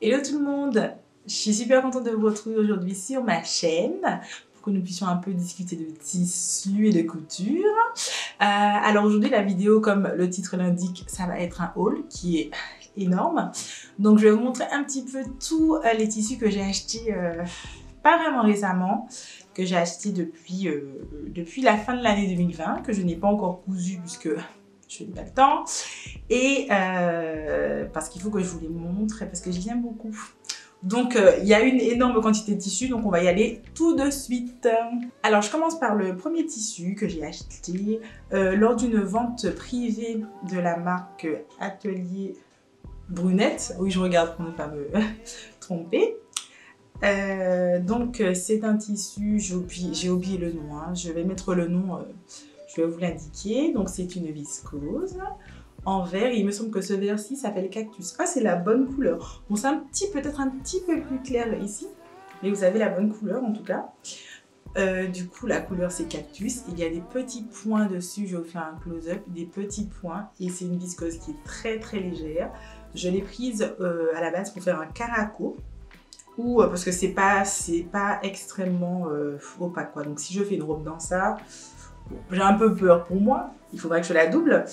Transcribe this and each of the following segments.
Hello tout le monde, je suis super contente de vous retrouver aujourd'hui sur ma chaîne pour que nous puissions un peu discuter de tissus et de couture. Alors aujourd'hui la vidéo, comme le titre l'indique, ça va être un haul qui est énorme. Donc je vais vous montrer un petit peu tous les tissus que j'ai achetés pas vraiment récemment, que j'ai acheté depuis la fin de l'année 2020, que je n'ai pas encore cousu puisque je n'ai pas le temps, et parce qu'il faut que je vous les montre, parce que je les aime beaucoup. Donc il y a une énorme quantité de tissus, donc on va y aller tout de suite. Alors je commence par le premier tissu que j'ai acheté lors d'une vente privée de la marque Atelier Brunette. Oui, je regarde pour ne pas me tromper. Donc c'est un tissu, j'ai oublié le nom, hein. Je vais mettre le nom, je vais vous l'indiquer. Donc c'est une viscose en vert, il me semble que ce vert-ci s'appelle Cactus. Ah, c'est la bonne couleur. Bon, c'est peut-être un petit peu plus clair ici, mais vous avez la bonne couleur en tout cas. Du coup, la couleur c'est Cactus. Il y a des petits points dessus, je vais vous faire un close-up, des petits points, et c'est une viscose qui est très très légère. Je l'ai prise à la base pour faire un caraco, ou parce que c'est pas extrêmement opaque quoi. Donc si je fais une robe dans ça, j'ai un peu peur pour moi, il faudrait que je la double.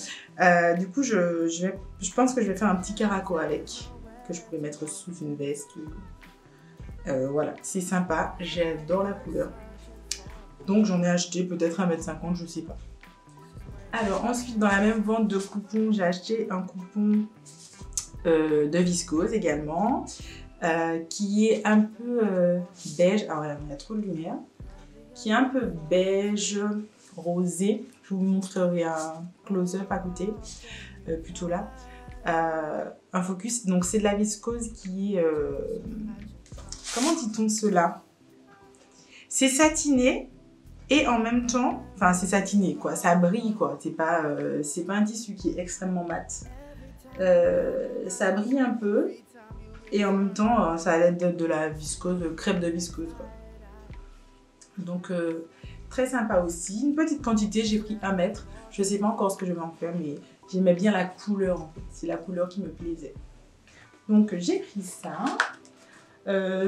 Du coup, je pense que je vais faire un petit caraco avec, que je pourrais mettre sous une veste. Voilà, c'est sympa, j'adore la couleur. Donc j'en ai acheté peut-être 1,50 m, je sais pas. Alors ensuite, dans la même vente de coupons, j'ai acheté un coupon de viscose également, qui est un peu beige. Ah voilà, il y a trop de lumière. Qui est un peu beige rosé. Je vous montrerai un close-up à côté, plutôt là. Un focus, donc c'est de la viscose qui est... comment dit-on cela? C'est satiné et en même temps... Enfin, c'est satiné quoi, ça brille quoi. C'est pas un tissu qui est extrêmement mat. Ça brille un peu et en même temps, ça a l'air de la viscose, de crêpe de viscose quoi. Donc... très sympa aussi, une petite quantité, j'ai pris 1 mètre. Je sais pas encore ce que je vais en faire, mais j'aimais bien la couleur en fait. C'est la couleur qui me plaisait. Donc j'ai pris ça.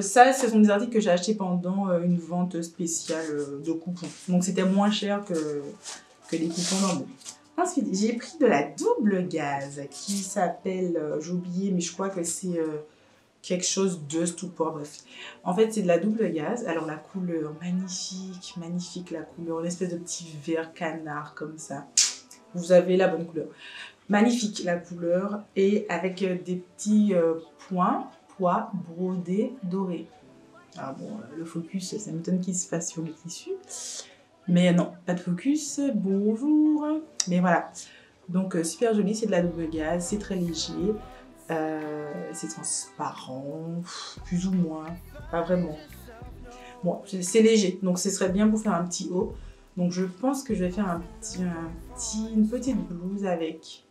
Ça, ce sont des articles que j'ai achetés pendant une vente spéciale de coupons. Donc c'était moins cher que les coupons normaux. Ensuite, j'ai pris de la double gaze qui s'appelle, j'ai oublié, mais je crois que c'est... quelque chose de stupor, bref. En fait, c'est de la double gaze. Alors, la couleur, magnifique, magnifique la couleur. Une espèce de petit vert canard comme ça. Vous avez la bonne couleur. Magnifique la couleur. Et avec des petits pois brodés dorés. Ah bon, le focus, ça m'étonne qu'il se fasse sur le tissu. Mais non, pas de focus. Bonjour. Mais voilà. Donc, super joli. C'est de la double gaze. C'est très léger. C'est transparent, plus ou moins, pas vraiment. Bon, c'est léger, donc ce serait bien pour faire un petit haut. Donc je pense que je vais faire une petite blouse avec,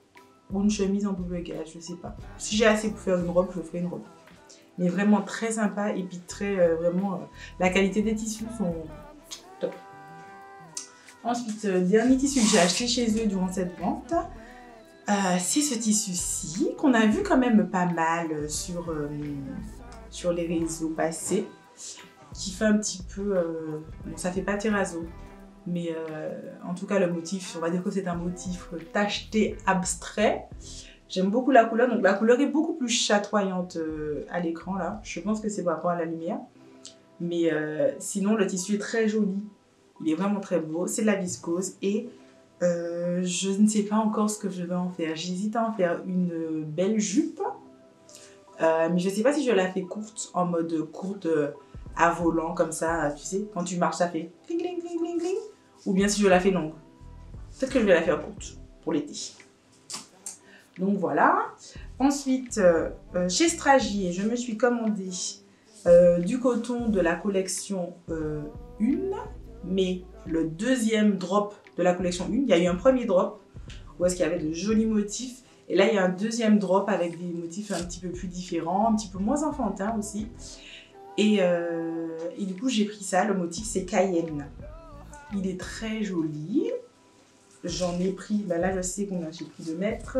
ou une chemise en double gaze, je sais pas. Si j'ai assez pour faire une robe, je ferai une robe. Mais vraiment très sympa et puis très, vraiment, la qualité des tissus sont top. Ensuite, dernier tissu que j'ai acheté chez eux durant cette vente. C'est ce tissu-ci qu'on a vu quand même pas mal sur les réseaux passés, qui fait un petit peu, bon ça fait pas terrazzo, mais en tout cas le motif, on va dire que c'est un motif tacheté abstrait. J'aime beaucoup la couleur, donc la couleur est beaucoup plus chatoyante à l'écran là, je pense que c'est par rapport à la lumière, mais sinon le tissu est très joli, il est vraiment très beau, c'est de la viscose et je ne sais pas encore ce que je vais en faire. J'hésite à en faire une belle jupe, mais je ne sais pas si je la fais courte, en mode courte à volant comme ça, tu sais, quand tu marches ça fait cling cling cling cling cling, ou bien si je la fais longue. Peut-être que je vais la faire courte pour l'été. Donc voilà. Ensuite, chez Stragier, je me suis commandé du coton de la collection 1, mais le deuxième drop de la collection 1. Il y a eu un premier drop où est-ce qu'il y avait de jolis motifs. Et là, il y a un deuxième drop avec des motifs un petit peu plus différents, un petit peu moins enfantins aussi. Et du coup, j'ai pris ça. Le motif, c'est Cayenne. Il est très joli. j'en ai pris, bah là je sais combien j'ai pris de mètres.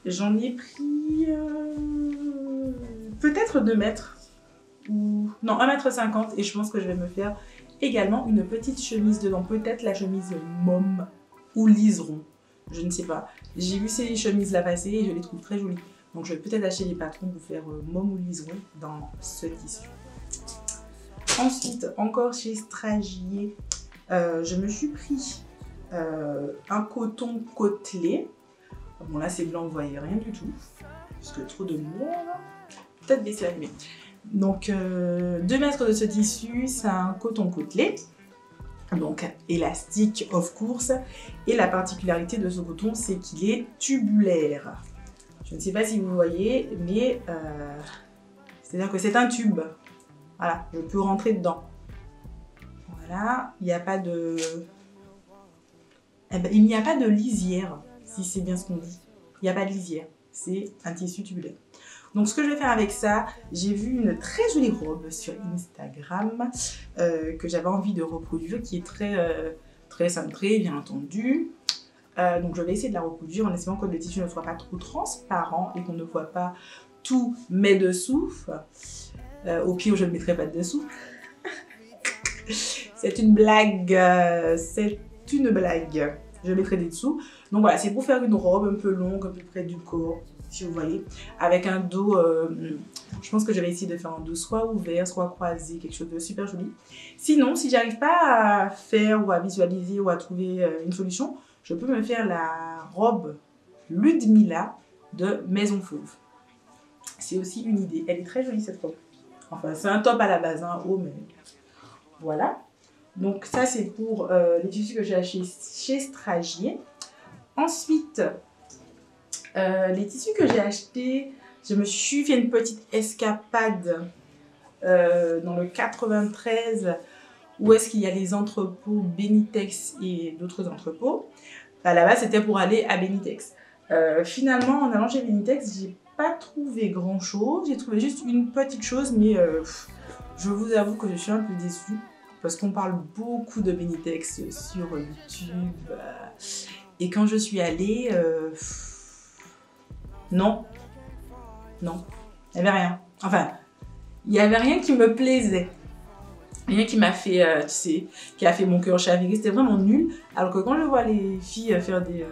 J'en ai pris peut-être 2 mètres. Ou non, 1,50 m. Et je pense que je vais me faire également une petite chemise dedans. Peut-être la chemise môme ou liseron. Je ne sais pas. J'ai vu ces chemises là passer et je les trouve très jolies. Donc je vais peut-être acheter les patrons pour faire môme ou liseron dans ce tissu. Ensuite, encore chez Stragier, je me suis pris un coton côtelé. Bon là c'est blanc, vous voyez rien du tout. Parce que trop de lumière. Peut-être baisser la lumière. Donc 2 mètres de ce tissu, c'est un coton côtelé. Donc élastique of course. Et la particularité de ce coton, c'est qu'il est tubulaire. Je ne sais pas si vous voyez, mais c'est-à-dire que c'est un tube. Voilà, je peux rentrer dedans. Voilà, il n'y a pas de... Eh ben, il n'y a pas de lisière, si c'est bien ce qu'on dit. Il n'y a pas de lisière, c'est un tissu tubulaire. Donc ce que je vais faire avec ça, j'ai vu une très jolie robe sur Instagram que j'avais envie de reproduire, qui est très cintrée, bien entendu. Donc je vais essayer de la reproduire en espérant que le tissu ne soit pas trop transparent et qu'on ne voit pas tous mes dessous. Au pire, je ne mettrai pas de dessous. C'est une blague, c'est une blague. Je mettrai des dessous. Donc voilà, c'est pour faire une robe un peu longue, à peu près du corps, si vous voyez, avec un dos, je pense que je vais essayer de faire un dos soit ouvert, soit croisé, quelque chose de super joli. Sinon, si j'arrive pas à faire ou à visualiser ou à trouver une solution, je peux me faire la robe Ludmilla de Maison Fauve. C'est aussi une idée. Elle est très jolie cette robe. Enfin, c'est un top à la base, hein, haut, mais voilà. Donc ça, c'est pour les tissus que j'ai achetés chez Stragier. Ensuite, les tissus que j'ai achetés, je me suis fait une petite escapade dans le 93 où est-ce qu'il y a les entrepôts Benitex et d'autres entrepôts. À la base, c'était pour aller à Benitex. Finalement, en allant chez Benitex, j'ai pas trouvé grand chose. J'ai trouvé juste une petite chose, mais je vous avoue que je suis un peu déçue parce qu'on parle beaucoup de Benitex sur YouTube. Et quand je suis allée, non, il n'y avait rien. Enfin, il n'y avait rien qui me plaisait. Rien qui m'a fait, tu sais, qui a fait mon cœur chavirer. C'était vraiment nul. Alors que quand je vois les filles faire des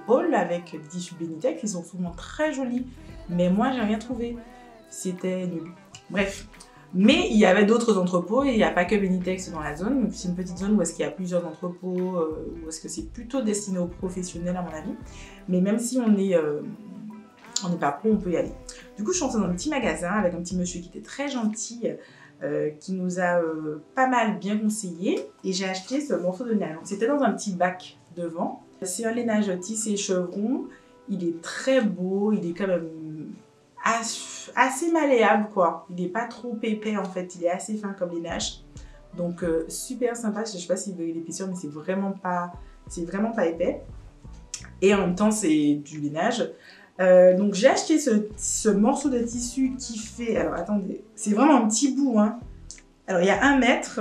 hauls avec des tissus Benitex, ils sont souvent très jolis. Mais moi, j'ai rien trouvé. C'était nul. Bref. Mais il y avait d'autres entrepôts et il n'y a pas que Benitex dans la zone. C'est une petite zone où est-ce qu'il y a plusieurs entrepôts, où est-ce que c'est plutôt destiné aux professionnels à mon avis. Mais même si on n'est pas pro, on peut y aller. Du coup, je suis entrée dans un petit magasin avec un petit monsieur qui était très gentil, qui nous a pas mal bien conseillé. Et j'ai acheté ce morceau de laine. C'était dans un petit bac devant. C'est un lainage tissé chevron. Il est très beau, il est quand même assez malléable quoi. Il n'est pas trop épais en fait, il est assez fin comme lainage. Donc super sympa, je sais pas si vous voyez l'épaisseur mais c'est vraiment pas épais. Et en même temps c'est du lainage. Donc j'ai acheté ce morceau de tissu qui fait, alors attendez, c'est vraiment un petit bout hein. Alors il y a 1 mètre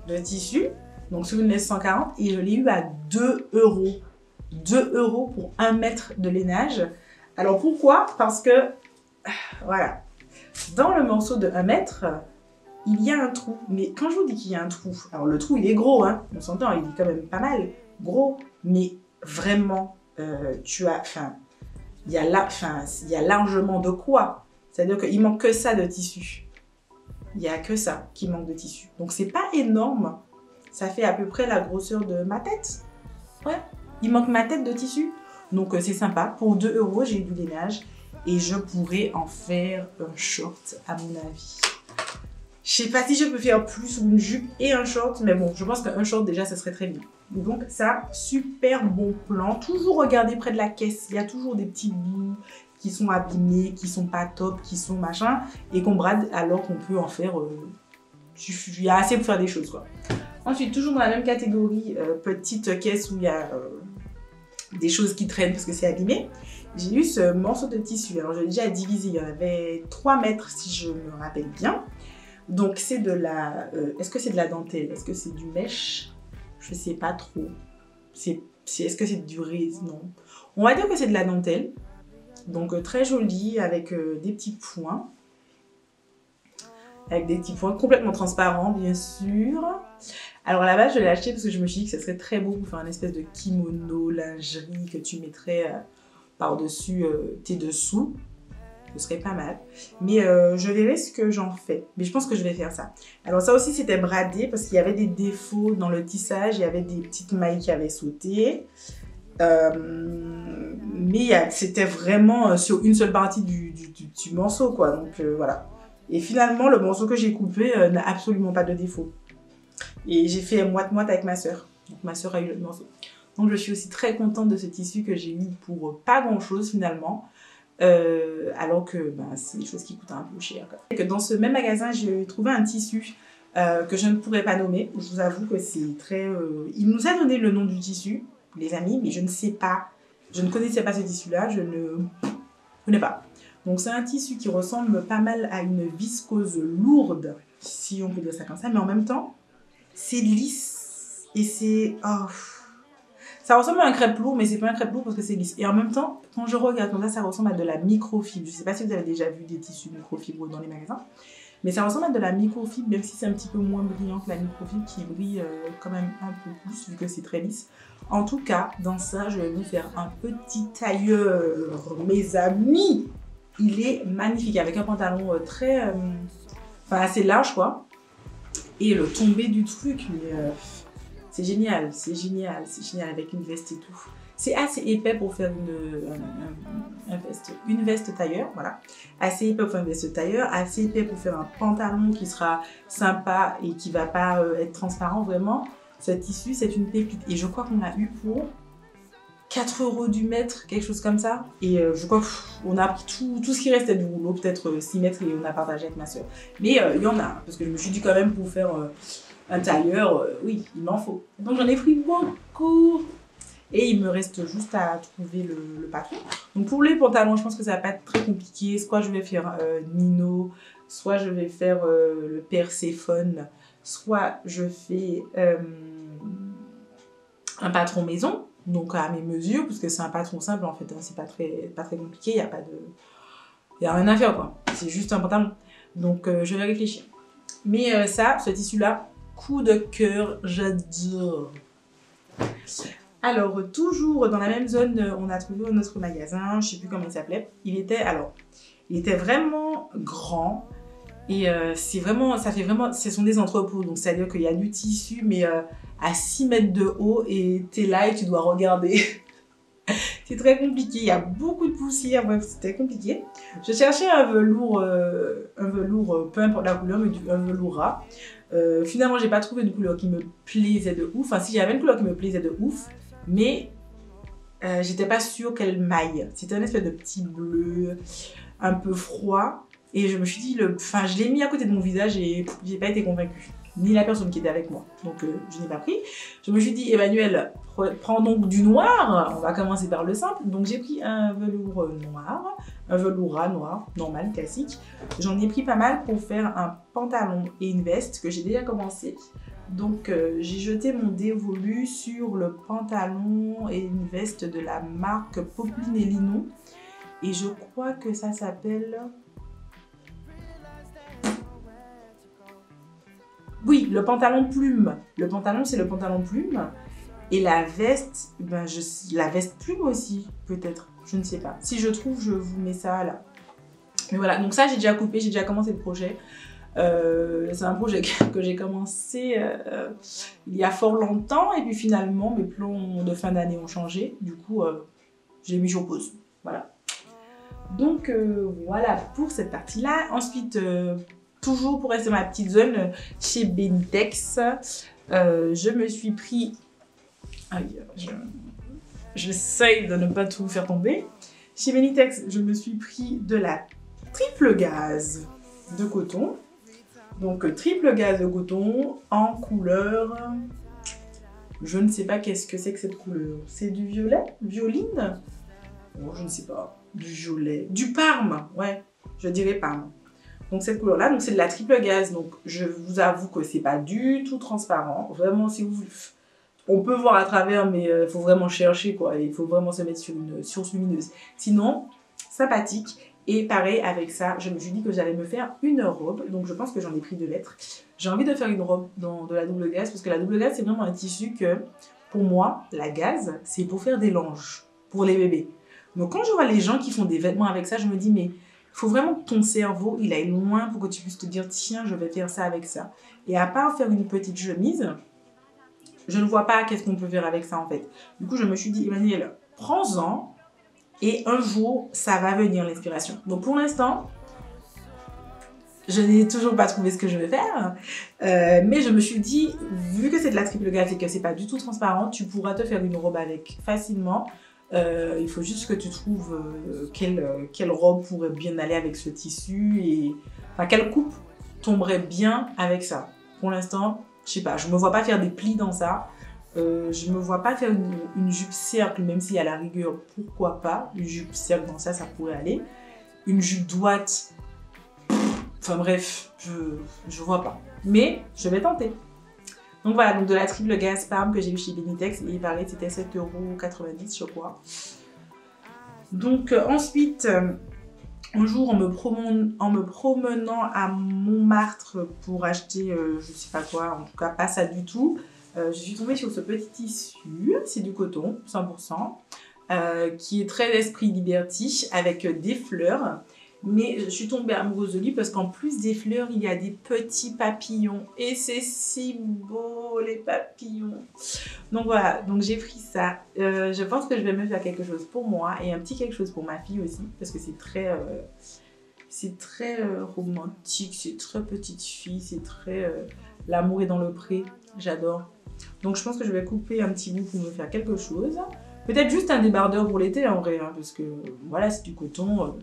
de tissu, donc sur une laisse 140 et je l'ai eu à 2 €. 2 € pour 1 mètre de lainage. Alors pourquoi? Parce que, voilà, dans le morceau de 1 mètre, il y a un trou. Mais quand je vous dis qu'il y a un trou, alors le trou il est gros, hein, on s'entend, il est quand même pas mal gros, mais vraiment, il y a largement de quoi. C'est-à-dire qu'il manque que ça de tissu. Il n'y a que ça qui manque de tissu. Donc c'est pas énorme. Ça fait à peu près la grosseur de ma tête. Ouais, il manque ma tête de tissu. Donc c'est sympa. Pour 2 €, j'ai du lainage. Et je pourrais en faire un short à mon avis. Je sais pas si je peux faire plus ou une jupe et un short. Mais bon, je pense qu'un short déjà, ça serait très bien. Donc ça, super bon plan. Toujours regarder près de la caisse. Il y a toujours des petits bouts qui sont abîmés, qui sont pas top, qui sont machin. Et qu'on brade alors qu'on peut en faire... il y a assez pour faire des choses quoi. Ensuite, toujours dans la même catégorie, petite caisse où il y a des choses qui traînent parce que c'est abîmé. J'ai eu ce morceau de tissu. Alors, je l'ai déjà divisé. Il y en avait 3 mètres si je me rappelle bien. Donc, c'est de la... Est-ce que c'est de la dentelle? Est-ce que c'est du mèche? Je sais pas trop. Est-ce que c'est du riz? Non. On va dire que c'est de la dentelle. Donc très joli avec des petits points. Avec des petits points complètement transparents, bien sûr. Alors à la base, je l'ai acheté parce que je me suis dit que ça serait très beau pour faire un espèce de kimono, lingerie que tu mettrais par-dessus tes dessous. Ce serait pas mal. Mais je verrai ce que j'en fais. Mais je pense que je vais faire ça. Alors ça aussi, c'était bradé parce qu'il y avait des défauts dans le tissage. Il y avait des petites mailles qui avaient sauté. Mais c'était vraiment sur une seule partie du morceau, quoi. Donc voilà. Et finalement, le morceau que j'ai coupé n'a absolument pas de défaut. Et j'ai fait moite-moite avec ma soeur. Donc ma soeur a eu le morceau. Donc je suis aussi très contente de ce tissu que j'ai eu pour pas grand-chose finalement. Alors que c'est des choses qui coûtent un peu cher. Et que dans ce même magasin, j'ai trouvé un tissu que je ne pourrais pas nommer. Je vous avoue que c'est très... Il nous a donné le nom du tissu, les amis, mais je ne sais pas. Je ne connaissais pas ce tissu-là, je ne connais pas. Donc c'est un tissu qui ressemble pas mal à une viscose lourde, si on peut dire ça comme ça, mais en même temps, c'est lisse et c'est... Oh. Ça ressemble à un crêpe lourd, mais c'est pas un crêpe lourd parce que c'est lisse. Et en même temps, quand je regarde comme ça ressemble à de la microfibre. Je sais pas si vous avez déjà vu des tissus microfibre dans les magasins, mais ça ressemble à de la microfibre, même si c'est un petit peu moins brillant que la microfibre qui brille quand même un peu plus, vu que c'est très lisse. En tout cas, dans ça, je vais vous faire un petit tailleur, mes amis. Il est magnifique, avec un pantalon très... assez large, quoi. Et le tombé du truc, mais... c'est génial, c'est génial, c'est génial avec une veste et tout. C'est assez épais pour faire une veste tailleur, voilà. Assez épais pour faire une veste tailleur, assez épais pour faire un pantalon qui sera sympa et qui va pas être transparent, vraiment. Ce tissu, c'est une pépite. Et je crois qu'on l'a eu pour 4 € du mètre, quelque chose comme ça. Et je crois qu'on a pris tout ce qui restait du rouleau, peut-être 6 mètres, et on a partagé avec ma soeur. Mais il y en a, parce que je me suis dit quand même pour faire... un tailleur, oui, il m'en faut. Donc j'en ai pris beaucoup. Et il me reste juste à trouver le patron. Donc pour les pantalons, je pense que ça va pas être très compliqué. Soit je vais faire Nino, soit je vais faire le Perséphone, soit je fais un patron maison, donc à mes mesures, parce que c'est un patron simple en fait, hein, c'est pas très compliqué, il n'y a pas de... Il n'y a rien à faire quoi, c'est juste un pantalon. Donc je vais réfléchir. Mais ce tissu-là, coup de cœur, j'adore. Alors, toujours dans la même zone, on a trouvé un autre magasin, je ne sais plus comment il s'appelait. Il était vraiment grand et ce sont des entrepôts. Donc, c'est-à-dire qu'il y a du tissu, mais à 6 mètres de haut et tu es là et tu dois regarder. C'est très compliqué, il y a beaucoup de poussière, bref, c'était compliqué. Je cherchais un velours, peu importe la couleur, mais un velours ras. Finalement, j'ai pas trouvé une couleur qui me plaisait de ouf. Enfin, si j'avais une couleur qui me plaisait de ouf, mais j'étais pas sûre quelle maille. C'était un espèce de petit bleu, un peu froid. Et je me suis dit, je l'ai mis à côté de mon visage et j'ai pas été convaincue. Ni la personne qui était avec moi. Donc, je n'ai pas pris. Je me suis dit, Emmanuel, prends donc du noir. On va commencer par le simple. Donc, j'ai pris un velours noir. Un velours ras noir, normal, classique. J'en ai pris pas mal pour faire un pantalon et une veste que j'ai déjà commencé. Donc, j'ai jeté mon dévolu sur le pantalon et une veste de la marque Popeline et Lino. Et je crois que ça s'appelle... Oui, le pantalon plume. Le pantalon, c'est le pantalon plume. Et la veste, la veste plume aussi, peut-être. Je ne sais pas. Si je trouve, je vous mets ça là. Mais voilà, donc ça, j'ai déjà coupé, j'ai déjà commencé le projet. C'est un projet que j'ai commencé il y a fort longtemps. Et puis finalement, mes plans de fin d'année ont changé. Du coup, j'ai mis sur pause. Voilà. Donc, voilà pour cette partie-là. Ensuite... toujours pour rester dans ma petite zone, chez Benitex, je me suis pris... J'essaye de ne pas tout faire tomber. Chez Benitex, je me suis pris de la triple gaze de coton. Donc, triple gaze de coton en couleur... Je ne sais pas qu'est-ce que c'est que cette couleur. C'est du violet? Violine? Oh, je ne sais pas. Du violet. Du parme, ouais. Je dirais parme. Donc cette couleur-là, donc c'est de la triple gaze. Donc je vous avoue que c'est pas du tout transparent. Vraiment, si vous on peut voir à travers, mais il faut vraiment chercher, quoi. Il faut vraiment se mettre sur une source lumineuse. Sinon, sympathique. Et pareil, avec ça, je me suis dit que j'allais me faire une robe. Donc, je pense que j'en ai pris 2 mètres. J'ai envie de faire une robe de la double gaze, parce que la double gaze, c'est vraiment un tissu que, pour moi, la gaze, c'est pour faire des langes, pour les bébés. Donc, quand je vois les gens qui font des vêtements avec ça, je me dis, mais il faut vraiment que ton cerveau, il aille loin pour que tu puisses te dire, tiens, je vais faire ça avec ça. Et à part faire une petite chemise, je ne vois pas qu'est-ce qu'on peut faire avec ça, en fait. Du coup, je me suis dit, Emmanuel, prends-en. Et un jour, ça va venir l'inspiration. Donc pour l'instant, je n'ai toujours pas trouvé ce que je vais faire. Mais je me suis dit, vu que c'est de la triple gaze et que c'est pas du tout transparent, tu pourras te faire une robe avec facilement. Il faut juste que tu trouves quelle robe pourrait bien aller avec ce tissu. Et enfin, quelle coupe tomberait bien avec ça. Pour l'instant, je sais pas, je me vois pas faire des plis dans ça. Je me vois pas faire une jupe cercle, même si à la rigueur, pourquoi pas. Une jupe cercle dans ça, ça pourrait aller. Une jupe droite, enfin bref, je vois pas. Mais je vais tenter. Donc voilà, donc de la triple gaze Parme que j'ai eu chez Benitex, et il paraît que c'était 7,90 €, je crois. Donc ensuite, un jour, en me promenant à Montmartre pour acheter, je sais pas quoi, en tout cas pas ça du tout, je suis tombée sur ce petit tissu, c'est du coton, 100%, qui est très esprit liberty, avec des fleurs. Mais je suis tombée amoureuse de lui parce qu'en plus des fleurs, il y a des petits papillons. Et c'est si beau, les papillons. Donc voilà, donc j'ai pris ça. Je pense que je vais me faire quelque chose pour moi et un petit quelque chose pour ma fille aussi. Parce que c'est très romantique, c'est très petite fille, c'est très... l'amour est dans le pré, j'adore. Donc je pense que je vais couper un petit bout pour me faire quelque chose. Peut-être juste un débardeur pour l'été en vrai, hein, parce que voilà, c'est du coton,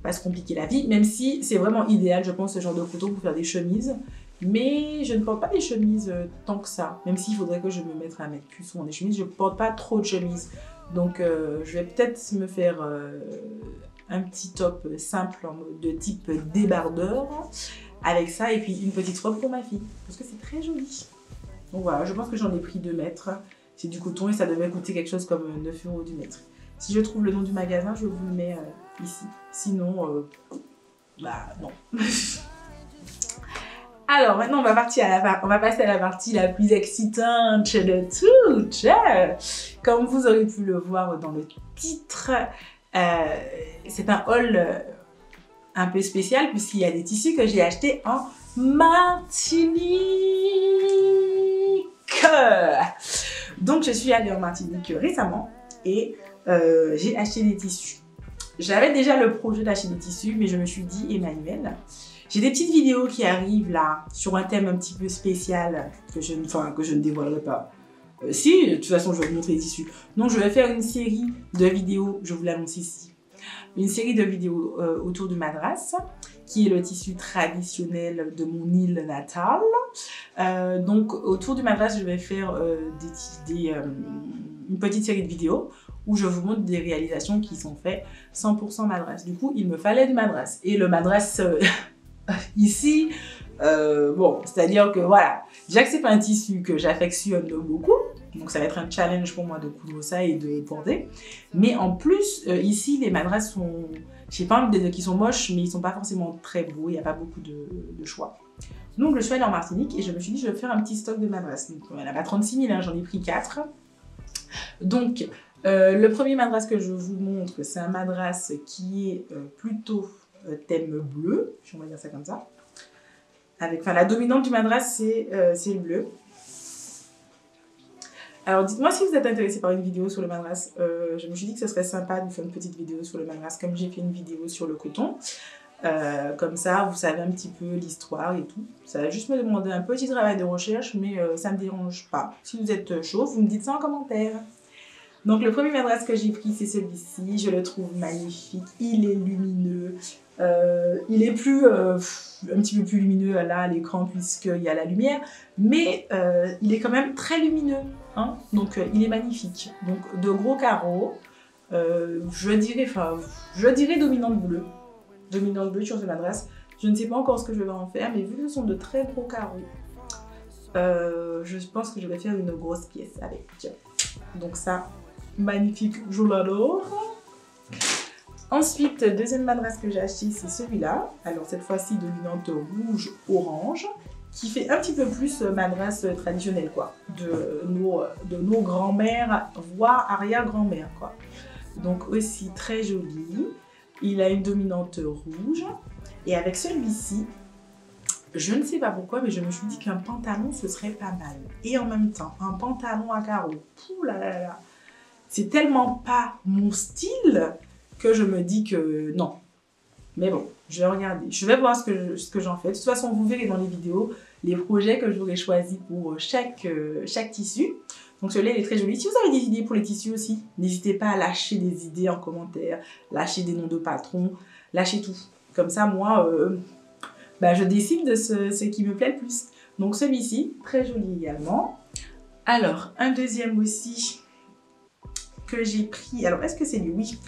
pas se compliquer la vie, même si c'est vraiment idéal, je pense, ce genre de coton pour faire des chemises. Mais je ne porte pas des chemises tant que ça, même s'il faudrait que je me mette à mettre plus souvent des chemises, je ne porte pas trop de chemises. Donc je vais peut-être me faire un petit top simple de type débardeur avec ça et puis une petite robe pour ma fille, parce que c'est très joli. Donc voilà, je pense que j'en ai pris 2 mètres. C'est du coton et ça devait coûter quelque chose comme 9 € du mètre. Si je trouve le nom du magasin, je vous le mets ici. Sinon, bah non. Alors maintenant, on va passer à la partie la plus excitante de toutes. Comme vous aurez pu le voir dans le titre, c'est un haul un peu spécial puisqu'il y a des tissus que j'ai achetés en Martinique. Donc je suis allée en Martinique récemment et j'ai acheté des tissus. J'avais déjà le projet d'acheter des tissus, mais je me suis dit, Emmanuel, j'ai des petites vidéos qui arrivent là sur un thème un petit peu spécial que je ne dévoilerai pas. Si, de toute façon, je vais vous montrer les tissus. Donc je vais faire une série de vidéos, je vous l'annonce ici, une série de vidéos autour du madras, qui est le tissu traditionnel de mon île natale. Donc autour du madras, je vais faire une petite série de vidéos où je vous montre des réalisations qui sont faites 100% madras. Du coup, il me fallait du madras. Et le madras ici, bon, c'est-à-dire que voilà, déjà que c'est pas un tissu que j'affectionne beaucoup, donc ça va être un challenge pour moi de coudre ça et de porter. Mais en plus, ici, les madras sont, je sais pas envie de dire qu'ils sont moches, mais ils sont pas forcément très beaux, il n'y a pas beaucoup de choix. Donc je suis allée en Martinique et je me suis dit, je vais faire un petit stock de madras. Donc il n'y en a pas 36 000, hein, j'en ai pris 4. Donc, le premier madras que je vous montre, c'est un madras qui est plutôt thème bleu, on va dire ça comme ça. La dominante du madras, c'est le bleu. Alors, dites-moi si vous êtes intéressé par une vidéo sur le madras. Je me suis dit que ce serait sympa de faire une petite vidéo sur le madras, comme j'ai fait une vidéo sur le coton. Comme ça, vous savez un petit peu l'histoire et tout. Ça va juste me demander un petit travail de recherche, mais ça ne me dérange pas. Si vous êtes chaud, vous me dites ça en commentaire. Donc le premier madras que j'ai pris, c'est celui-ci. Je le trouve magnifique. Il est lumineux. Il est un petit peu plus lumineux là à l'écran puisqu'il y a la lumière. Mais il est quand même très lumineux. Hein, donc il est magnifique. Donc de gros carreaux. Je dirais dominante bleue. Dominante bleue sur ce madras. Je ne sais pas encore ce que je vais en faire, mais vu que ce sont de très gros carreaux, Je pense que je vais faire une grosse pièce avec. Donc ça, magnifique, je l'adore. Ensuite, deuxième madras que j'ai acheté, c'est celui-là. Alors cette fois-ci, dominante rouge-orange, qui fait un petit peu plus madras traditionnelle, quoi. De nos grands-mères, voire arrière-grand-mères, quoi. Donc aussi très joli. Il a une dominante rouge. Et avec celui-ci, je ne sais pas pourquoi, mais je me suis dit qu'un pantalon, ce serait pas mal. Et en même temps, un pantalon à carreaux, pouh là là là, c'est tellement pas mon style que je me dis que non. Mais bon, je vais regarder. Je vais voir ce que j'en fais. De toute façon, vous verrez dans les vidéos les projets que j'aurais choisis pour chaque tissu. Donc celui-là, il est très joli. Si vous avez des idées pour les tissus aussi, n'hésitez pas à lâcher des idées en commentaire, lâcher des noms de patrons, lâchez tout. Comme ça, moi, je décide de ce qui me plaît le plus. Donc celui-ci, très joli également. Alors, un deuxième aussi que j'ai pris. Alors, est-ce que c'est lui? Oui,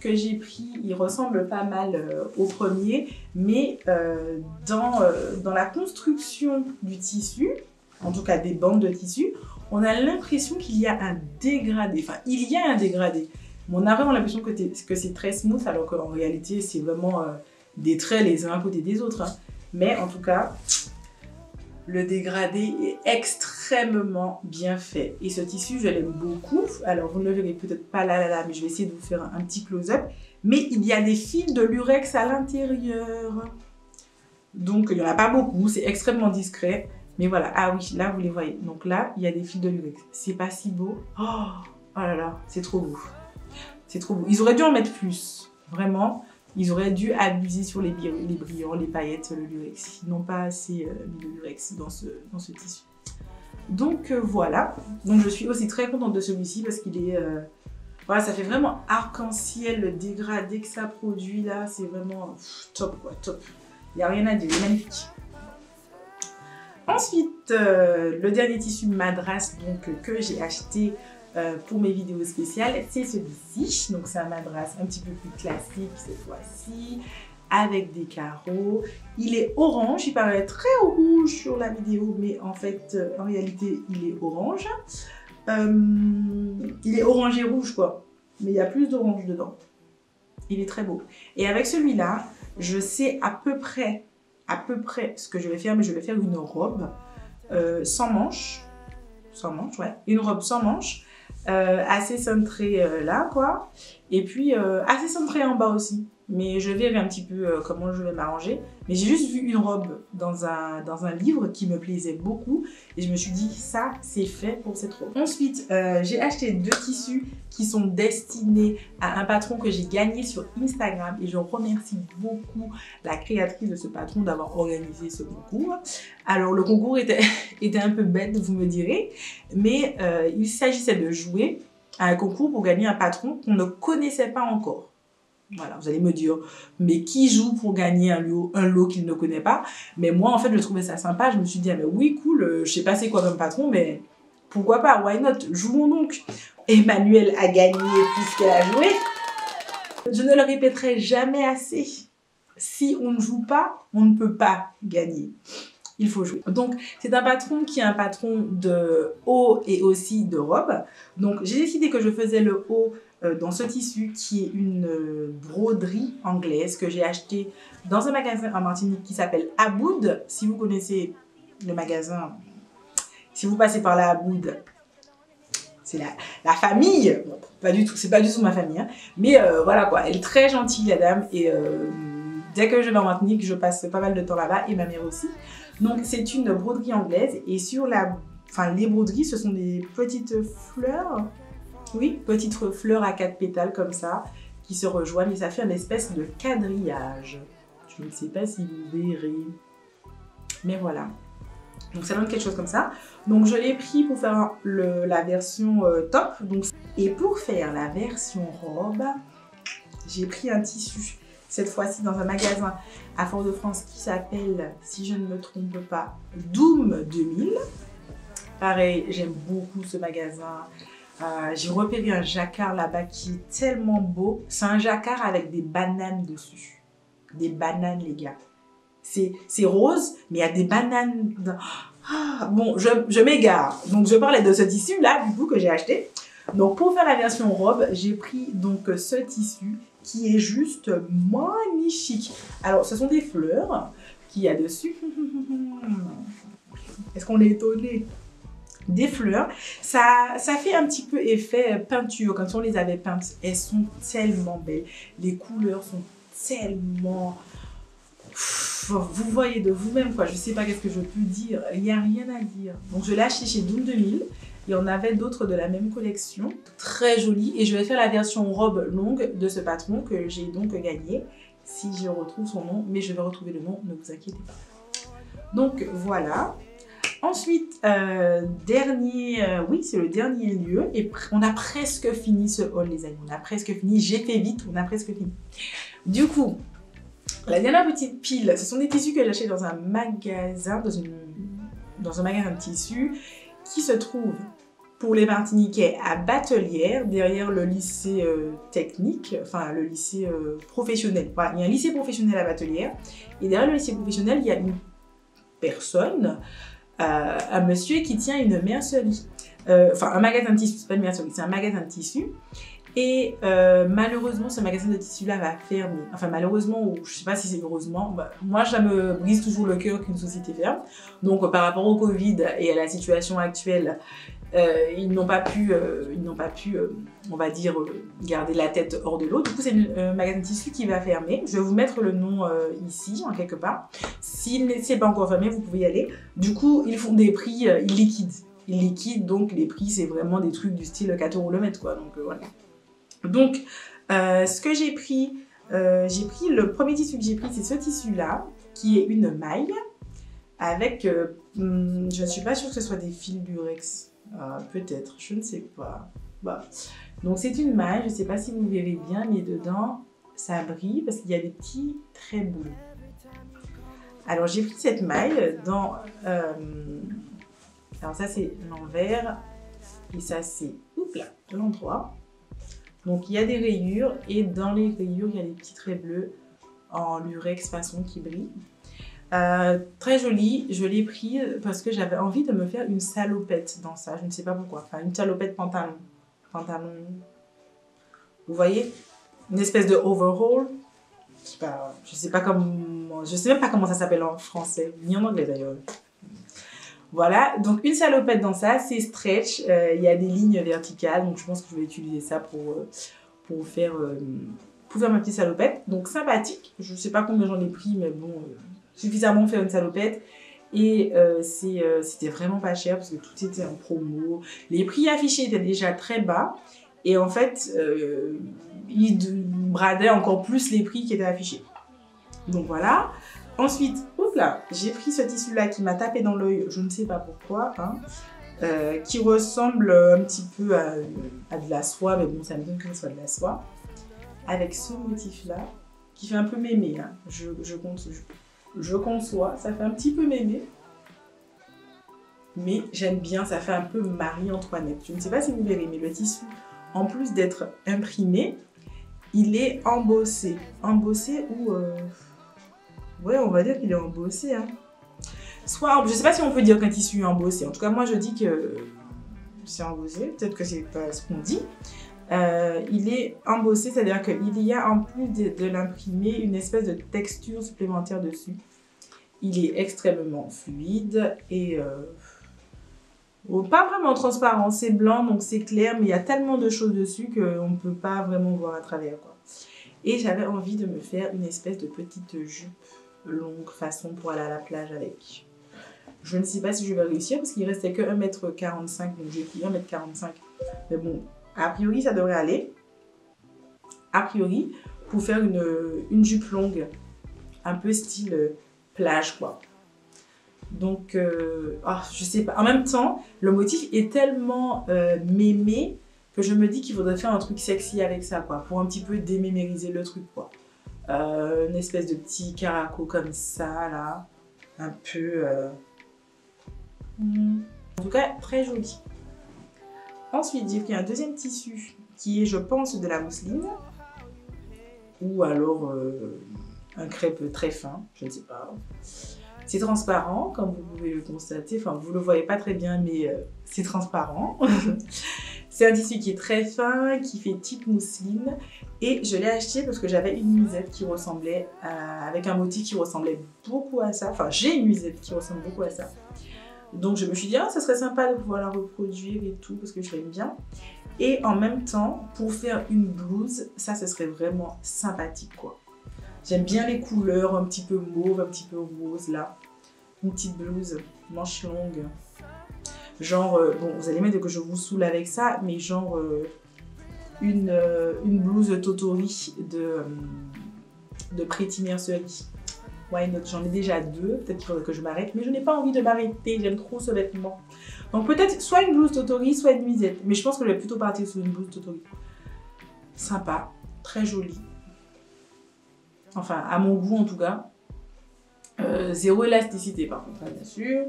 que j'ai pris. Il ressemble pas mal au premier, mais dans la construction du tissu, en tout cas des bandes de tissu, on a l'impression qu'il y a un dégradé. Enfin, il y a un dégradé. Mais on a vraiment l'impression que c'est très smooth, alors qu'en réalité, c'est vraiment des traits les uns à côté des autres. Hein. Mais en tout cas, le dégradé est extrêmement bien fait. Et ce tissu, je l'aime beaucoup. Alors, vous ne le verrez peut-être pas là, mais je vais essayer de vous faire un petit close-up. Mais il y a des fils de lurex à l'intérieur. Donc, il n'y en a pas beaucoup. C'est extrêmement discret. Mais voilà. Ah oui, là, vous les voyez. Donc là, il y a des fils de lurex. C'est pas si beau. Oh là là, c'est trop beau. C'est trop beau. Ils auraient dû en mettre plus. Vraiment. Ils auraient dû abuser sur les brillants, les paillettes, le lurex. Ils n'ont pas assez mis de lurex dans ce tissu. Donc voilà. Donc je suis aussi très contente de celui-ci parce qu'il est... voilà, ça fait vraiment arc-en-ciel, le dégradé que ça produit là. C'est vraiment top quoi, top. Il n'y a rien à dire, il est magnifique. Ensuite, le dernier tissu madras donc, que j'ai acheté pour mes vidéos spéciales, c'est celui-ci. Donc c'est un madras un petit peu plus classique cette fois-ci, avec des carreaux. Il est orange, il paraît très rouge sur la vidéo, mais en fait, en réalité, il est orange. Il est orange et rouge quoi, mais il y a plus d'orange dedans. Il est très beau. Et avec celui-là, je sais à peu près ce que je vais faire, mais je vais faire une robe sans manches. Sans manches, ouais. Une robe sans manches. Assez cintrée là quoi, et puis assez cintrée en bas aussi, mais je verrai un petit peu comment je vais m'arranger. Mais j'ai juste vu une robe dans un livre qui me plaisait beaucoup et je me suis dit ça c'est fait pour cette robe. Ensuite j'ai acheté 2 tissus qui sont destinés à un patron que j'ai gagné sur Instagram et je remercie beaucoup la créatrice de ce patron d'avoir organisé ce concours. Alors le concours était un peu bête, vous me direz, mais il s'agissait de jouer à un concours pour gagner un patron qu'on ne connaissait pas encore. Voilà, vous allez me dire, mais qui joue pour gagner un lot qu'il ne connaît pas? Mais moi, en fait, je trouvais ça sympa. Je me suis dit, ah, mais oui, cool, je sais pas c'est quoi comme patron, mais pourquoi pas, why not? Jouons donc. Emmanuelle a gagné puisqu'elle a joué. Je ne le répéterai jamais assez. Si on ne joue pas, on ne peut pas gagner. Il faut jouer. Donc, c'est un patron qui est un patron de haut et aussi de robe. Donc, j'ai décidé que je faisais le haut dans ce tissu qui est une broderie anglaise que j'ai acheté dans un magasin en Martinique qui s'appelle Aboud. Si vous connaissez le magasin, si vous passez par la Aboud, c'est la famille. Bon, pas du tout, c'est pas du tout ma famille. Hein. Mais voilà quoi, elle est très gentille la dame. Et dès que je vais en Martinique, je passe pas mal de temps là-bas et ma mère aussi. Donc c'est une broderie anglaise et sur les broderies, ce sont des petites fleurs. Oui, petites fleurs à 4 pétales comme ça, qui se rejoignent et ça fait une espèce de quadrillage. Je ne sais pas si vous verrez, mais voilà. Donc ça donne quelque chose comme ça. Donc je l'ai pris pour faire la version top. Donc, et pour faire la version robe, j'ai pris un tissu, cette fois-ci dans un magasin à Fort-de-France qui s'appelle, si je ne me trompe pas, Doom 2000. Pareil, j'aime beaucoup ce magasin. J'ai repéré un jacquard là-bas qui est tellement beau. C'est un jacquard avec des bananes dessus. Des bananes, les gars. C'est rose, mais il y a des bananes. Bon, je m'égare. Donc, je parlais de ce tissu-là, du coup, que j'ai acheté. Donc, pour faire la version robe, j'ai pris donc ce tissu qui est juste magnifique. Alors, ce sont des fleurs qu'il y a dessus. Est-ce qu'on est étonné? Des fleurs. Ça fait un petit peu effet peinture, comme si on les avait peintes. Elles sont tellement belles. Les couleurs sont tellement... Vous voyez de vous-même, quoi. Je sais pas qu'est-ce que je peux dire. Il n'y a rien à dire. Donc, je l'ai acheté chez Doom 2000. Il y en avait d'autres de la même collection. Très jolie. Et je vais faire la version robe longue de ce patron que j'ai donc gagné. Si je retrouve son nom. Mais je vais retrouver le nom, ne vous inquiétez pas. Donc, voilà. Ensuite, oui, c'est le dernier lieu. Et on a presque fini ce haul, les amis. On a presque fini. J'ai fait vite, on a presque fini. Du coup, la dernière petite pile, ce sont des tissus que j'achète dans un magasin, dans un magasin de tissus qui se trouve pour les Martiniquais à Batelière, derrière le lycée technique, enfin le lycée professionnel. Voilà, il y a un lycée professionnel à Batelière. Et derrière le lycée professionnel, il y a une personne, un monsieur qui tient une mercerie. Enfin, un magasin de tissus, c'est pas une mercerie, c'est un magasin de tissus. Et malheureusement, ce magasin de tissus-là va fermer. Enfin, malheureusement, ou je sais pas si c'est heureusement, moi, ça me brise toujours le cœur qu'une société ferme. Donc, par rapport au Covid et à la situation actuelle, ils n'ont pas pu, on va dire, garder la tête hors de l'eau. Du coup, c'est un magasin de tissus qui va fermer. Je vais vous mettre le nom ici, en quelque part. S'il n'est pas encore fermé, vous pouvez y aller. Du coup, ils font des prix, ils liquident. Ils liquident, donc les prix, c'est vraiment des trucs du style 4 € le mètre, quoi. Donc, voilà. Donc, ce que j'ai pris, le premier tissu que j'ai pris, c'est ce tissu-là, qui est une maille, avec, je ne suis pas sûre que ce soit des fils Durex, peut-être, je ne sais pas. Bah. Donc, c'est une maille, je ne sais pas si vous verrez bien, mais dedans, ça brille, parce qu'il y a des petits traits bleus. Alors, j'ai pris cette maille dans... alors, ça, c'est l'envers, et ça, c'est l'endroit. Donc, il y a des rayures et dans les rayures, il y a des petits traits bleus en lurex façon qui brillent. Très joli, je l'ai pris parce que j'avais envie de me faire une salopette dans ça, je ne sais pas pourquoi. Enfin, une salopette pantalon. Vous voyez? Une espèce de overhaul. Je sais même pas comment ça s'appelle en français, ni en anglais d'ailleurs. Voilà, donc une salopette dans ça, c'est stretch, il y a des lignes verticales, donc je pense que je vais utiliser ça pour faire ma petite salopette. Donc sympathique, je ne sais pas combien j'en ai pris, mais bon, suffisamment pour faire une salopette. Et c'était vraiment pas cher parce que tout était en promo. Les prix affichés étaient déjà très bas et en fait, ils bradaient encore plus les prix qui étaient affichés. Donc voilà. Ensuite, j'ai pris ce tissu-là qui m'a tapé dans l'œil, je ne sais pas pourquoi, hein, qui ressemble un petit peu à de la soie, mais bon, ça me donne que ce soit de la soie, avec ce motif-là, qui fait un peu mémé, hein. Je conçois, ça fait un petit peu mémé, mais j'aime bien, ça fait un peu Marie-Antoinette. Je ne sais pas si vous verrez, mais le tissu, en plus d'être imprimé, il est embossé. Embossé ou... ouais, on va dire qu'il est embossé. Hein. Soit, je sais pas si on peut dire qu'un tissu est embossé. En tout cas, moi, je dis que c'est embossé. Peut-être que c'est pas ce qu'on dit. Il est embossé, c'est-à-dire qu'il y a, en plus de l'imprimer, une espèce de texture supplémentaire dessus. Il est extrêmement fluide et pas vraiment transparent. C'est blanc, donc c'est clair, mais il y a tellement de choses dessus qu'on ne peut pas vraiment voir à travers, quoi. Et j'avais envie de me faire une espèce de petite jupe longue façon pour aller à la plage avec. Je ne sais pas si je vais réussir parce qu'il restait que 1,45 m, donc j'ai pris 1,45 m. Mais bon, a priori ça devrait aller. A priori, pour faire une jupe longue, un peu style plage quoi. Donc, je sais pas. En même temps, le motif est tellement mémé que je me dis qu'il faudrait faire un truc sexy avec ça quoi, pour un petit peu démémériser le truc quoi. Une espèce de petit caraco comme ça là, un peu en tout cas très joli. Ensuite j'ai pris un deuxième tissu qui est je pense de la mousseline ou alors un crêpe très fin, je ne sais pas. C'est transparent, comme vous pouvez le constater. Enfin, vous le voyez pas très bien, mais c'est transparent. C'est un tissu qui est très fin, qui fait type mousseline. Et je l'ai acheté parce que j'avais une nuisette qui ressemblait avec un motif qui ressemblait beaucoup à ça. Enfin, j'ai une nuisette qui ressemble beaucoup à ça. Donc je me suis dit, ah, ça serait sympa de pouvoir la reproduire et tout, parce que je l'aime bien. Et en même temps, pour faire une blouse, ça, ce serait vraiment sympathique, quoi. J'aime bien les couleurs, un petit peu mauve, un petit peu rose, là. Une petite blouse, manche longue. Genre, bon, vous allez mettre que je vous saoule avec ça, mais genre une blouse Totori de Pretty Nursery. Why not? J'en ai déjà 2, peut-être qu'il faudrait que je m'arrête, mais je n'ai pas envie de m'arrêter, j'aime trop ce vêtement. Donc peut-être soit une blouse Totori, soit une nuisette, mais je pense que je vais plutôt partir sur une blouse Totori. Sympa, très jolie. Enfin, à mon goût en tout cas. Zéro élasticité par contre, bien sûr.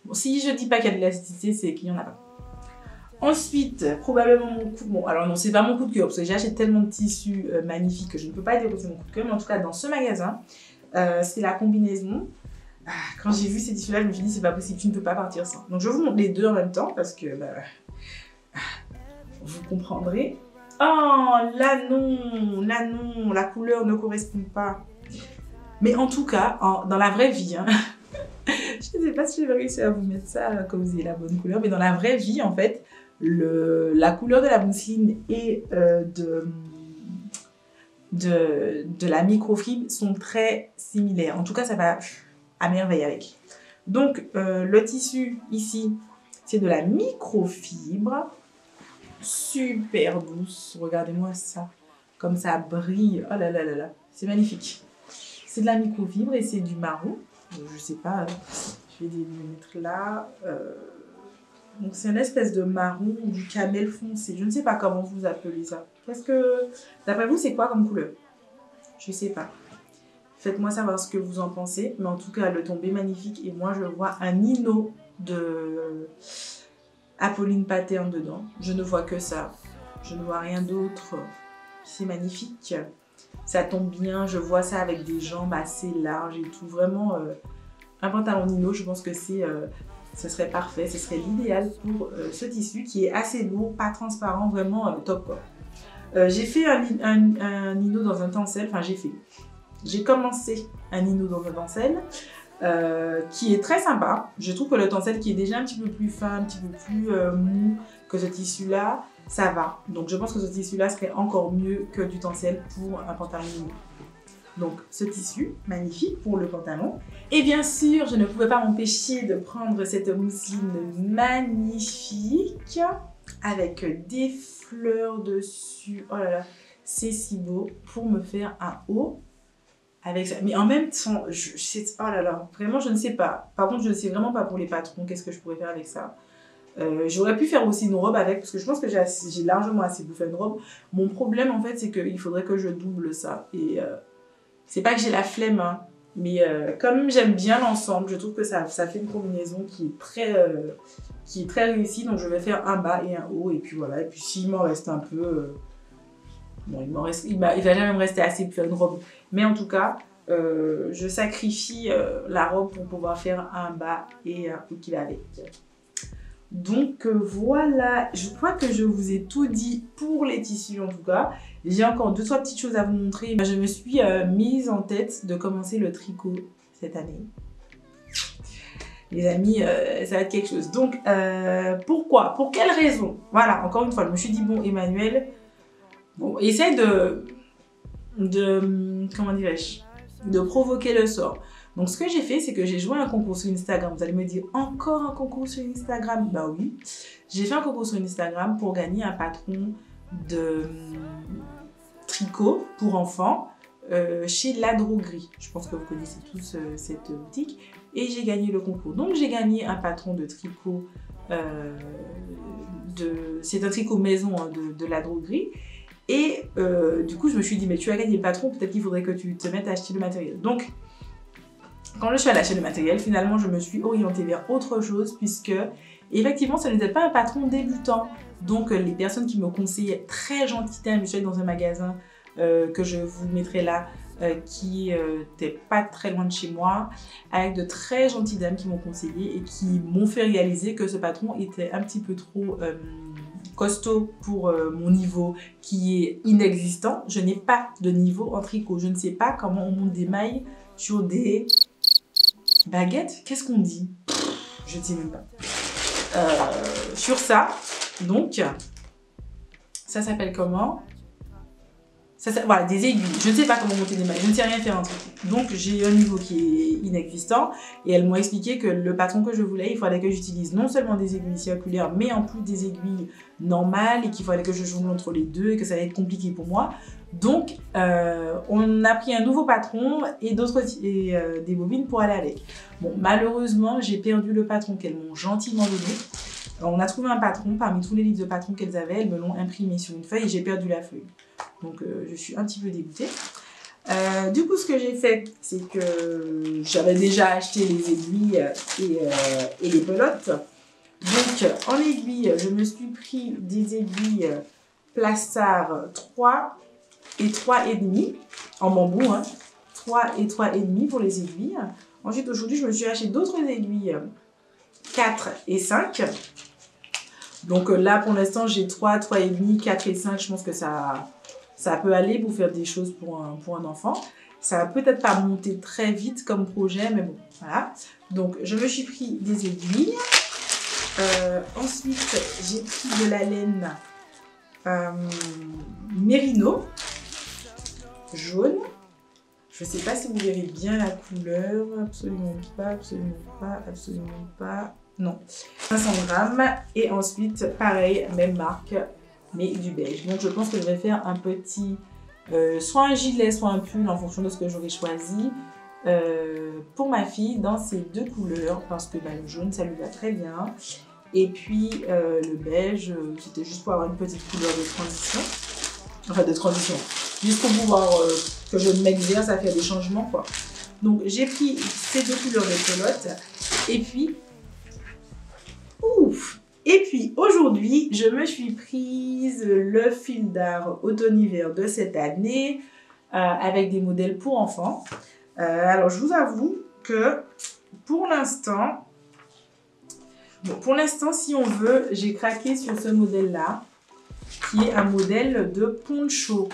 Bon, si je dis pas qu'il y a de l'élasticité, c'est qu'il n'y en a pas. Ensuite, probablement mon coup... Bon, alors non, c'est pas mon coup de cœur, parce que j'ai acheté tellement de tissus magnifiques que je ne peux pas dire que c'est mon coup de cœur, mais en tout cas, dans ce magasin, c'est la combinaison. Quand j'ai vu ces tissus-là, je me suis dit, c'est pas possible, tu ne peux pas partir sans. Donc, je vous montre les deux en même temps, parce que vous comprendrez. Oh, là non, la couleur ne correspond pas. Mais en tout cas, dans la vraie vie, hein, je ne sais pas si je vais réussir à vous mettre ça comme vous ayez la bonne couleur, mais dans la vraie vie, en fait, la couleur de la mousseline et de la microfibre sont très similaires. En tout cas, ça va à merveille avec. Donc, le tissu ici, c'est de la microfibre, super douce. Regardez-moi ça, comme ça brille. Oh là là là là, c'est magnifique. C'est de la microfibre et c'est du marron. Je sais pas, je vais les mettre là. Donc c'est une espèce de marron ou du camel foncé. Je ne sais pas comment vous appelez ça. Qu'est-ce que, d'après vous, c'est quoi comme couleur? Je sais pas. Faites-moi savoir ce que vous en pensez. Mais en tout cas, le tombé est magnifique. Et moi, je vois un Nino de Apolline Pattern dedans. Je ne vois que ça. Je ne vois rien d'autre. C'est magnifique. Ça tombe bien. Je vois ça avec des jambes assez larges et tout. Vraiment, un pantalon Nino, je pense que ce serait parfait. Ce serait l'idéal pour ce tissu qui est assez lourd, pas transparent, vraiment top quoi. J'ai fait un Nino dans un tencel. Enfin, j'ai commencé un Nino dans un tencel. Qui est très sympa. Je trouve que le tencel qui est déjà un petit peu plus fin, un petit peu plus mou que ce tissu-là, ça va. Donc je pense que ce tissu-là serait encore mieux que du tencel pour un pantalon Nino. Donc ce tissu, magnifique pour le pantalon. Et bien sûr, je ne pouvais pas m'empêcher de prendre cette mousseline magnifique avec des fleurs dessus. Oh là là, c'est si beau pour me faire un haut. Avec ça. Mais en même temps, oh là là, vraiment je ne sais pas. Par contre, je ne sais vraiment pas pour les patrons, qu'est-ce que je pourrais faire avec ça. J'aurais pu faire aussi une robe avec, parce que je pense que j'ai largement assez pour faire une robe. Mon problème en fait, c'est qu'il faudrait que je double ça. Et c'est pas que j'ai la flemme, hein, mais comme j'aime bien l'ensemble, je trouve que ça fait une combinaison qui est très réussie. Donc je vais faire un bas et un haut, et puis voilà. Et puis s'il m'en reste un peu... bon, il va jamais me rester assez pour faire une robe. Mais en tout cas, je sacrifie la robe pour pouvoir faire un bas et un haut qui va avec. Donc voilà, je crois que je vous ai tout dit pour les tissus en tout cas. J'ai encore 2-3 petites choses à vous montrer. Je me suis mise en tête de commencer le tricot cette année. Les amis, ça va être quelque chose. Donc pourquoi? Pour quelle raison? Voilà, encore une fois, je me suis dit, bon Emmanuel, bon, essaye comment dirais-je, de provoquer le sort. Donc ce que j'ai fait, c'est que j'ai joué un concours sur Instagram. Vous allez me dire, encore un concours sur Instagram? Bah oui, j'ai fait un concours sur Instagram pour gagner un patron de tricot pour enfants chez La Droguerie. Je pense que vous connaissez tous cette boutique. Et j'ai gagné le concours. Donc j'ai gagné un patron de tricot, c'est un tricot maison hein, de La Droguerie. Et du coup, je me suis dit, mais tu as gagné le patron, peut-être qu'il faudrait que tu te mettes à acheter le matériel. Donc, quand je suis allée acheter le matériel, finalement, je me suis orientée vers autre chose, puisque, effectivement, ce n'était pas un patron débutant. Donc, les personnes qui me conseillaient très gentiment, je suis allée dans un magasin que je vous mettrai là, qui n'était pas très loin de chez moi, avec de très gentilles dames qui m'ont conseillé et qui m'ont fait réaliser que ce patron était un petit peu trop costaud pour mon niveau qui est inexistant. Je n'ai pas de niveau en tricot. Je ne sais pas comment on monte des mailles sur des baguettes. Qu'est-ce qu'on dit? Je ne sais même pas. Sur ça, donc, ça s'appelle comment? Voilà, des aiguilles. Je ne sais pas comment monter des mailles. Je ne sais rien faire en tricot. Donc, j'ai un niveau qui est inexistant. Et elles m'ont expliqué que le patron que je voulais, il fallait que j'utilise non seulement des aiguilles circulaires, mais en plus des aiguilles normales. Et qu'il fallait que je jongle entre les deux et que ça allait être compliqué pour moi. Donc, on a pris un nouveau patron et des bobines pour aller avec. Bon, malheureusement, j'ai perdu le patron qu'elles m'ont gentiment donné. Alors, on a trouvé un patron parmi tous les livres de patrons qu'elles avaient. Elles me l'ont imprimé sur une feuille et j'ai perdu la feuille. Donc, je suis un petit peu dégoûtée. Du coup, ce que j'ai fait, c'est que j'avais déjà acheté les aiguilles et les pelotes. Donc, en aiguille, je me suis pris des aiguilles Plassard 3 et 3,5 en bambou. Hein. 3 et 3,5 pour les aiguilles. Ensuite, aujourd'hui, je me suis acheté d'autres aiguilles 4 et 5. Donc là, pour l'instant, j'ai 3, 3,5, 4 et 5. Je pense que ça peut aller pour faire des choses pour un enfant. Ça va peut-être pas monter très vite comme projet, mais bon, voilà. Donc, je me suis pris des aiguilles. Ensuite, j'ai pris de la laine Mérino jaune. Je ne sais pas si vous verrez bien la couleur. Absolument pas, absolument pas, absolument pas. Non. 500 grammes. Et ensuite, pareil, même marque, mais du beige. Donc, je pense que je vais faire un petit... soit un gilet, soit un pull, en fonction de ce que j'aurais choisi. Pour ma fille, dans ces deux couleurs. Parce que le jaune, ça lui va très bien. Et puis, le beige, c'était juste pour avoir une petite couleur de transition. Enfin, de transition. Juste pour pouvoir que je m'exerce à faire des changements, quoi. Donc, j'ai pris ces deux couleurs de pelote. Et puis, ouf! Et puis, aujourd'hui, je me suis prise le fil d'art automne-hiver de cette année avec des modèles pour enfants. Alors, je vous avoue que pour l'instant, si on veut, j'ai craqué sur ce modèle-là, qui est un modèle de poncho.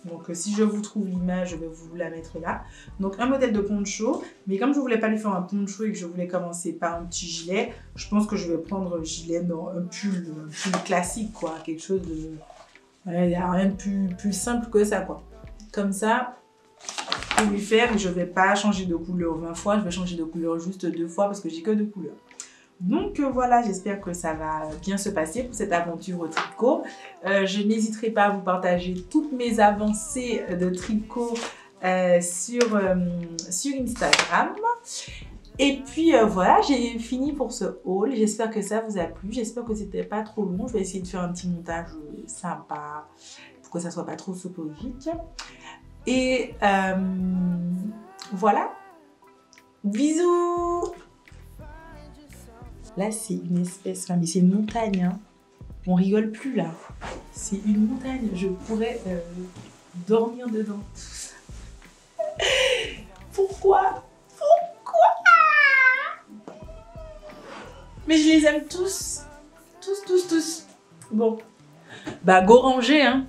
Donc, si je vous trouve l'image, je vais vous la mettre là. Donc, un modèle de poncho. Mais comme je ne voulais pas lui faire un poncho et que je voulais commencer par un petit gilet, je pense que je vais prendre un gilet, non, un pull classique, quoi. Quelque chose de... Il n'y a rien de plus simple que ça, quoi. Comme ça, pour lui faire, je ne vais pas changer de couleur 20 fois. Je vais changer de couleur juste 2 fois parce que j'ai que 2 couleurs. Donc voilà, j'espère que ça va bien se passer pour cette aventure au tricot. Je n'hésiterai pas à vous partager toutes mes avancées de tricot sur Instagram. Et puis voilà, j'ai fini pour ce haul. J'espère que ça vous a plu. J'espère que c'était pas trop long. Je vais essayer de faire un petit montage sympa pour que ça soit pas trop soporifique. Et voilà. Bisous! Là, c'est une espèce... Enfin, mais c'est une montagne, hein. On rigole plus, là. C'est une montagne. Je pourrais dormir dedans. Pourquoi? Mais je les aime tous. Tous. Bon. Bah, go ranger, hein.